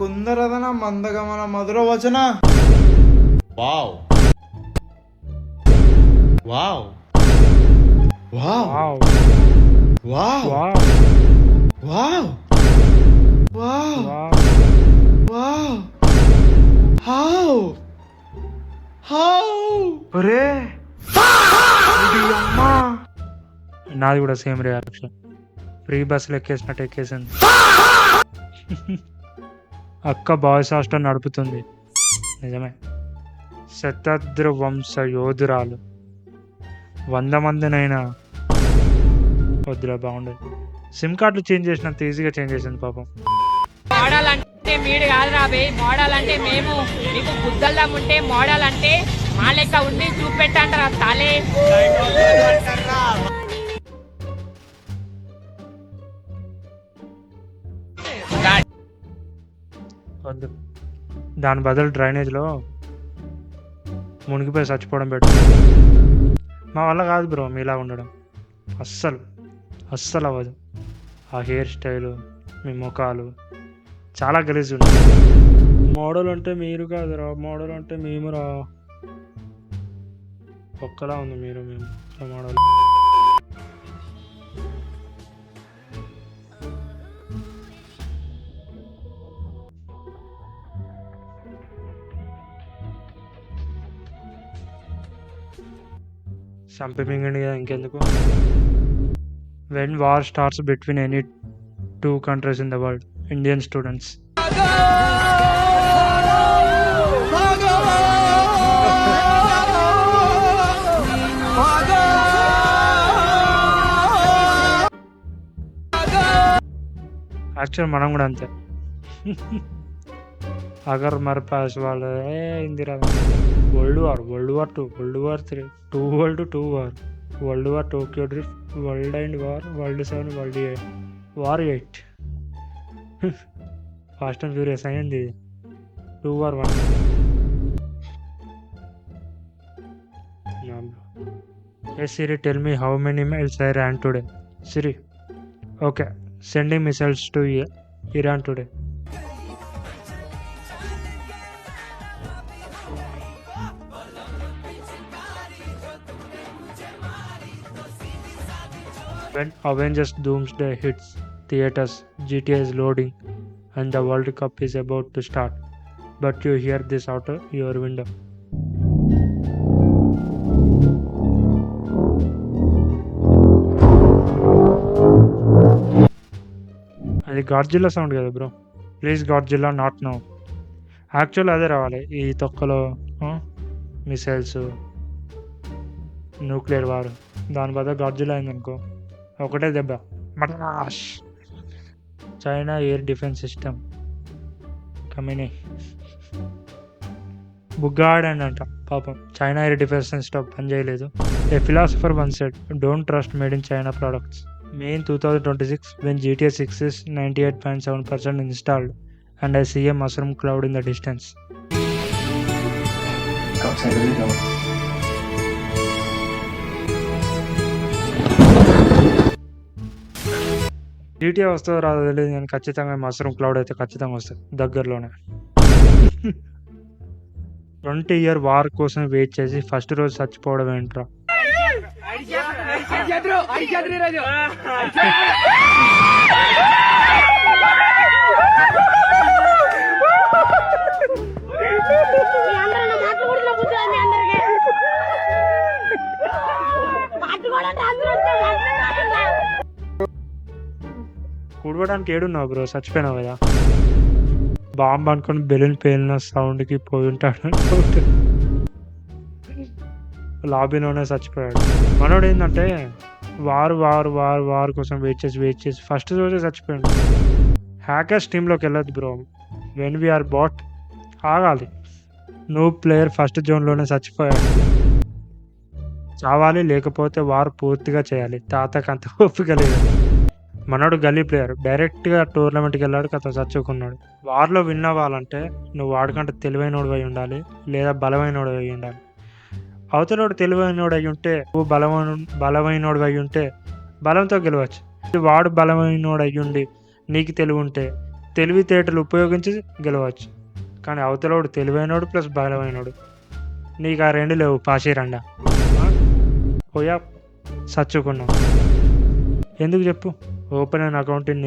కుందరదన మందగమన మధుర వచన. Wow wow wow wow wow wow wow how how ఒరే అమ్మా. నాది కూడా సేమ్ రియాక్షన్. ఫ్రీ బస్సులు ఎక్కేసినట్టు ఎక్కేసింది. అక్క బాయ్స్ హాస్టల్ నడుపుతుంది. నిజమే. శతద్ర వంశ యోధురాలు. 100 మందినైనా వద్దురా, బాగుండదు. సిమ్ కార్డులు చేంజ్ చేసినంత ఈజీగా చేంజ్ చేసింది పాపం. మోడల్ అంటే మీరు కాదు రాబే, మోడల్ అంటే మేము. నీకు బుద్ధల్లం ఉంటే మోడల్ అంటే మా లెక్క ఉండి చూపెట్టంటారా తాలే. వద్దు, దాని బదులు డ్రైనేజ్లో మునిగిపోయి చచ్చిపోవడం బెటర్. మా వల్ల కాదు బ్రో మీలా ఉండడం. అస్సలు అవ్వదు. ఆ హెయిర్ స్టైలు, మీ ముఖాలు చాలా గలీజ్ ఉంది. మోడల్ అంటే మీరు కాదురా, మోడల్ అంటే మేము రా. ఒక్కలా ఉంది మీరు మేము మోడల్. చంపిమింగండి కదా ఇంకెందుకు. When war starts between any 2 countries in the world, Indian students. Actual మనం కూడా అంతే. అగర్ మర్ పాస్ వాళ్ళు Indira. World war 2, world war 3, 2 world 2 war, world war Tokyo drift, world and war, world 7, world 8, war 8. Fast and furious అయ్యింది. 2 war 1. Hey Siri, tell me how many miles I ran today. Siri, okay, sending missiles to Iran today. When Avengers Doomsday hits theaters, GTA is loading and the World Cup is about to start, but you hear this out your window. అది Godzilla sound కదా bro. Please Godzilla not no. Actual అదే రావాలి. ఈ తొక్కలో missiles, nuclear war, దాని బదులు Godzilla అయిందనుకో ఒకటే దెబ్బ మటాష్. చైనా ఎయిర్ డిఫెన్స్ సిస్టమ్ కమినీ బుగ్గాడండి అంట పాపం. చైనా ఎయిర్ డిఫెన్స్ సిస్టమ్ పనిచేయలేదు. A philosopher one said, don't trust made in China products. May in 2026, when GTA 6 is 98.7% installed and I see a mushroom cloud in the distance. GTA వస్తుందో రాదో తెలియదు కానీ ఖచ్చితంగా మష్రూమ్ క్లౌడ్ అయితే ఖచ్చితంగా వస్తుంది దగ్గరలోనే. 20-year వార్ కోసం వెయిట్ చేసి ఫస్ట్ రోజు చచ్చిపోవడం ఏంట్రా. కూడవడానికి ఏడున్నావు బ్రో, చచ్చిపోయినావు కదా. బాంబు అనుకుని బెలూన్ పేలిన సౌండ్కి పోయి ఉంటాడు. లాబీలోనే చచ్చిపోయాడు. మనోడు ఏంటంటే వారు కోసం వెయిట్ చేసి ఫస్ట్ రోజే చచ్చిపోయాడు. హ్యాకర్స్ టీంలోకి వెళ్ళొద్దు బ్రో. వెన్ వీఆర్ బాట్ ఆగాలి. నువ్వు ప్లేయర్ ఫస్ట్ జోన్లోనే చచ్చిపోయాడు. చావాలి, లేకపోతే వారు పూర్తిగా చేయాలి. తాతకు అంత ఓపిక లేదు. మనోడు గల్లీ ప్లేయర్, డైరెక్ట్గా టోర్నమెంట్కి వెళ్ళాడు, కథ చచ్చుకున్నాడు. వార్లో విన్ అవ్వాలంటే నువ్వు వాడికంటే తెలివైనోడు అయి ఉండాలి, లేదా బలమైనోడు అయి ఉండాలి. అవతలోడు తెలివైనోడు అయి ఉంటే, నువ్వు బలమైనోడు అయి ఉంటే బలంతో గెలవచ్చు. వాడు బలమైనోడు అయ్యుండి నీకు తెలివి ఉంటే తెలివితేటలు ఉపయోగించి గెలవచ్చు. కానీ అవతలోడు తెలివైనోడు ప్లస్ బలమైనోడు. నీకు ఆ రెండు లేవు, పాషిరండా పోయా సచ్చుకున్నావు. ఎందుకు చెప్పు? Open an account in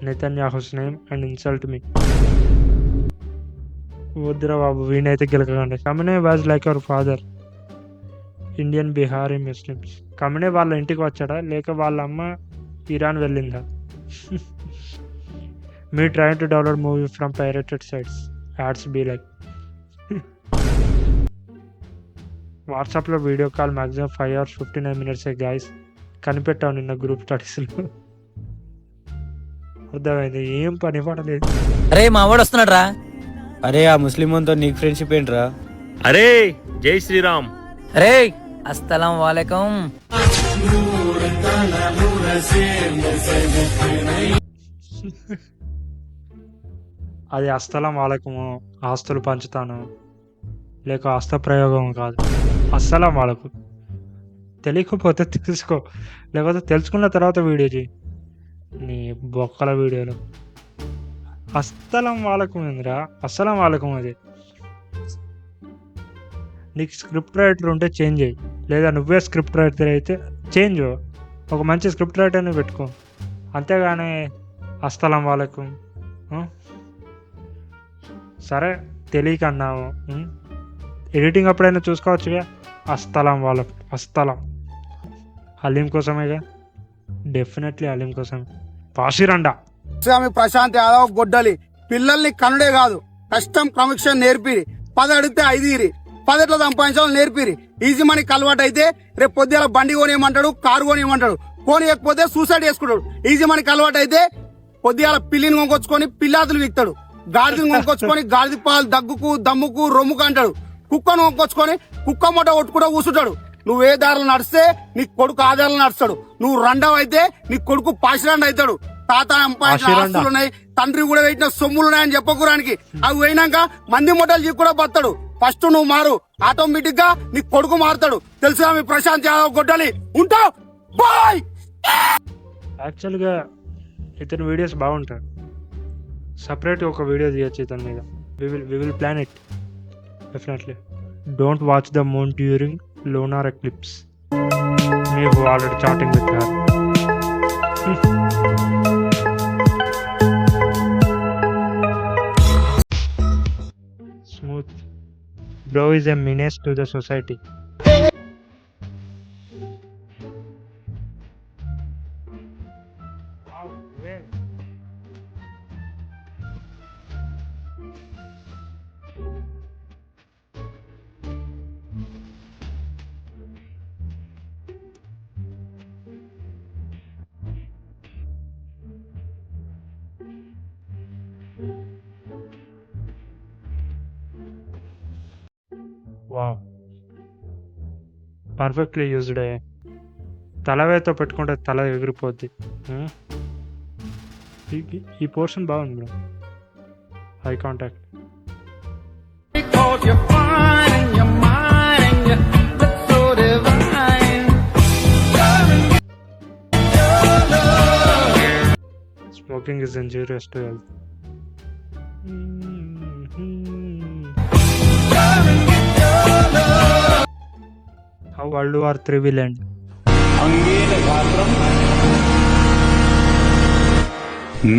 Netanyahu's name and insult me. వద్దురా బాబు, వీణైతే గెలకండి. కమినే was like our father Indian Bihari Muslims. కమినే వాళ్ళ ఇంటికి వచ్చాడా లేక వాళ్ళ అమ్మ ఇరాన్ వెళ్ళిందా? Me trying to download movie from pirated sites, ads be like. వాట్సాప్లో video call maximum 5 hours 59 minutes guys. కనిపెట్టావు నిన్న గ్రూప్ స్టడీస్లో. అర్థమైంది, ఏం పని పడలేదు. అరే మా వాడు వస్తున్నాడు రా. అరే ఆ ముస్లింతో నీకు ఫ్రెండ్షిప్ ఏంట్రా? అరే జై శ్రీరామ్. అరే అస్సలం వాలేకం. అది అస్సలం వాళ్ళకము ఆస్తులు పంచుతాను లేక హస్త ప్రయోగం కాదు. అస్సలం వాళ్ళకు తెలియకపోతే తెలుసుకో, లేకపోతే తెలుసుకున్న తర్వాత వీడియో చేయి. నీ బొక్కల వీడియోలో అస్సలం వాళ్ళకం ఏందిరా? అస్సలం వాళ్ళకం అది. నీకు స్క్రిప్ట్ రైటర్ ఉంటే చేంజ్ చేయి, లేదా నువ్వే స్క్రిప్ట్ రైటర్ అయితే చేంజ్. ఒక మంచి స్క్రిప్ట్ రైటర్ని పెట్టుకో, అంతేగాని అస్సలం వాళ్ళకు. సరే తెలియక అన్నావు, ఎడిటింగ్ అప్పుడైనా చూసుకోవచ్చుగా. అస్తలం వాళ్ళకు అస్తలం హలీం కోసమేగా, డెఫినెట్లీ హలీం కోసమే. పాషిరండా స్వామి ప్రశాంత్ యాదవ్ గొడ్డలి పిల్లల్ని కనుడే కాదు, కష్టం క్రమశిక్షణ నేర్పిరి. 10 అడిగితే 5 ఇరి, 10 ఎట్లా సంపాదించాలని నేర్పిరి. ఈజీ మనకి అలవాటు అయితే రేపు పొద్దున బండి కొనియమంటాడు, కారు కొనియమంటాడు. కొనియకపోతే సూసైడ్ చేసుకుంటాడు. ఈజీ మనకి అలవాటు అయితే పొద్దుగాల పిల్లిని కొనుకొచ్చుకొని పిల్లాదులు విక్తాడు, గాడిదని కొనుకొచ్చుకొని గాడిద పాలు దగ్గుకు దమ్ముకు రొమ్ముకు అంటాడు. కుక్కను కొనుకొచ్చుకొని కుక్క మొట్ట కొట్టుకుంటూ కూర్చుంటాడు. నువ్వే దారిలో నడిస్తే నీ కొడుకు ఆధారాలు నడుస్తాడు. నువ్వు రండవ అయితే నీ కొడుకు పాసిరండ అవుతాడు. తాత సంపాదించిన ఆస్తులున్నాయి, తండ్రి కూడా పెట్టిన సొమ్ములున్నాయని చెప్పకురానికి. అవి పోయినాక మంది మొట్టలు చీ కూడా బతాడు. ఫస్ట్ నువ్వు మారు, ఆటోమేటిక్ గా నీ కొడుకు మారుతాడు. తెలుసా మీ ప్రశాంత్ యాదవ్ గొడ్డలి ఉంటావు. బాయ్. యాక్చువల్గా ఇతని వీడియోస్ బాగుంటాయి. సపరేట్ ఒక వీడియో తీయచ్చు ఇతని మీద. We will plan it definitely. Don't watch the moon during lunar eclipse. మీకు ఆల్రెడీ చాటింగ్ పెట్టారు. Smooth bro is a menace to the society. Wow, perfectly used. తలవేతో పెట్టుకుంటే తల ఎగిరిపోద్ది. ఈ పోర్షన్ బాగుంది bro. High contact. Smoking is injurious to health. How World War III will end. अंगेन गात्रम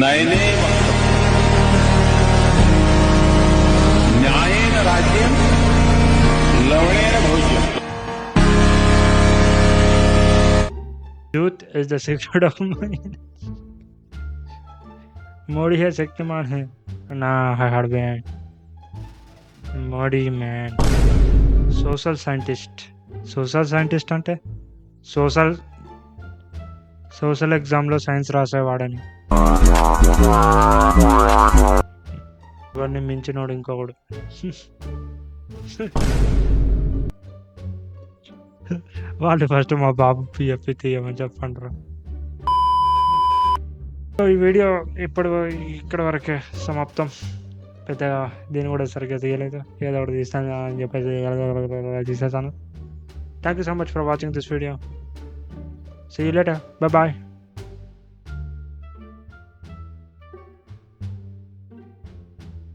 नयने न्यायेन राज्यम लवणेन भविष्यम्. Youth is the secret of mind. Modi है शक्तिमान है ना है हार्डबैंड. मोदी मैन సోషల్ సైంటిస్ట్ అంటే సోషల్ ఎగ్జామ్లో సైన్స్ రాసేవాడని. ఇవన్నీ మించినోడు ఇంకొకడు. వాళ్ళు ఫస్ట్ మా బాబు పిఎఫ్ తీయమని చెప్పంటారు. ఈ వీడియో ఇక్కడ వరకే సమాప్తం. పెద్దగా దీన్ని కూడా సరిగ్గా తీయలేదు, ఏదో ఒకటి తీస్తాను అని చెప్పేసి తీసేసాను. Thank you so much for watching this video. See you later. Bye bye.